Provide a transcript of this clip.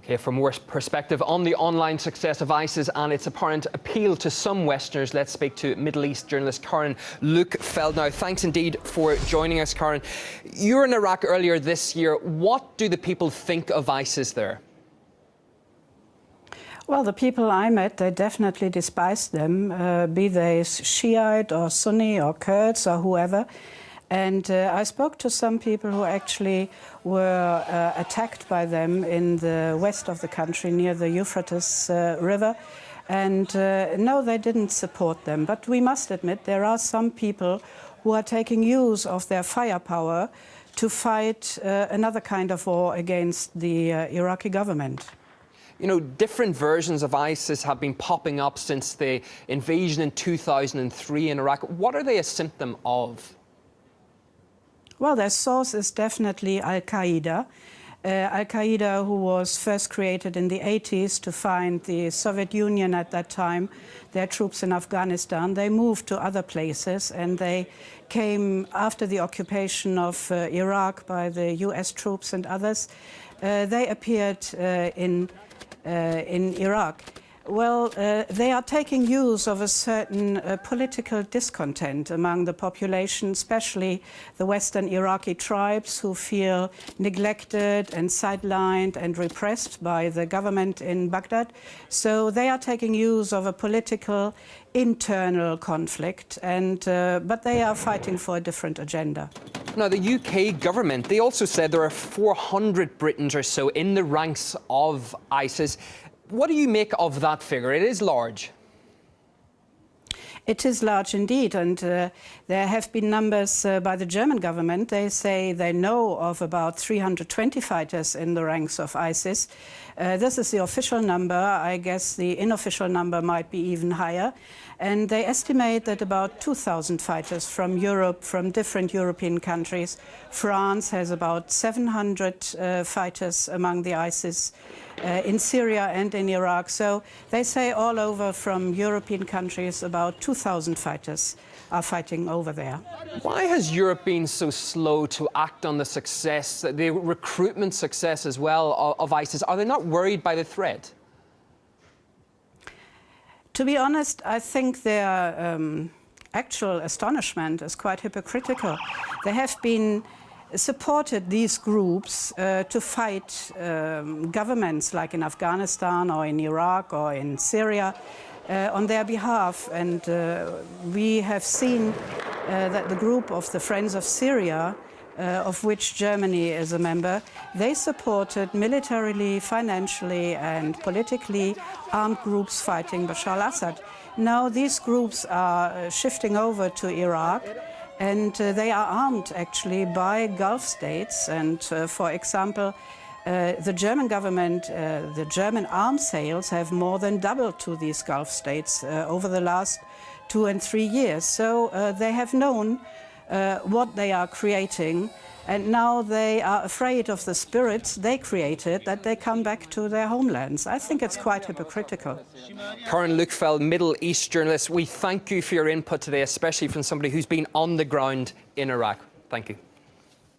Okay, for more perspective on the online success of ISIS and its apparent appeal to some Westerners, let's speak to Middle East journalist Karen Luke-Feld now. Thanks indeed for joining us, Karen. You were in Iraq earlier this year. What do the people think of ISIS there? Well, the people I met, they definitely despised them, be they Shiite or Sunni or Kurds or whoever. And I spoke to some people who actually were attacked by them in the west of the country near the Euphrates River. And no, they didn't support them. But we must admit there are some people who are taking use of their firepower to fight another kind of war against the Iraqi government. You know, different versions of ISIS have been popping up since the invasion in 2003 in Iraq. What are they a symptom of? Well, their source is definitely Al-Qaeda. Al-Qaeda, who was first created in the 80s to find the Soviet Union at that time, their troops in Afghanistan, they moved to other places, and they came after the occupation of Iraq by the US troops and others. They appeared in Iraq. Well, they are taking use of a certain political discontent among the population, especially the Western Iraqi tribes who feel neglected and sidelined and repressed by the government in Baghdad. So they are taking use of a political internal conflict, and but they are fighting for a different agenda. Now, the UK government, they also said there are 400 Britons or so in the ranks of ISIS. What do you make of that figure? It is large. It is large indeed, and there have been numbers by the German government. They say they know of about 320 fighters in the ranks of ISIS. This is the official number. I guess the unofficial number might be even higher. And they estimate that about 2,000 fighters from Europe, from different European countries. France has about 700 fighters among the ISIS in Syria and in Iraq. So they say all over from European countries about 2,000 fighters are fighting over there. Why has Europe been so slow to act on the success, the recruitment success as well of ISIS? Are they not worried by the threat? To be honest, I think their actual astonishment is quite hypocritical. They have been supported these groups to fight governments like in Afghanistan or in Iraq or in Syria on their behalf. And we have seen that the group of the Friends of Syria, of which Germany is a member, they supported militarily, financially and politically armed groups fighting Bashar al-Assad. Now these groups are shifting over to Iraq, and they are armed actually by Gulf states. And for example, the German government, the German arms sales have more than doubled to these Gulf states over the last 2 and 3 years. So they have known what they are creating, and now they are afraid of the spirits they created, that they come back to their homelands. I think it's quite hypocritical. Karen Luke-Feld, Middle East journalist, we thank you for your input today, especially from somebody who's been on the ground in Iraq. Thank you.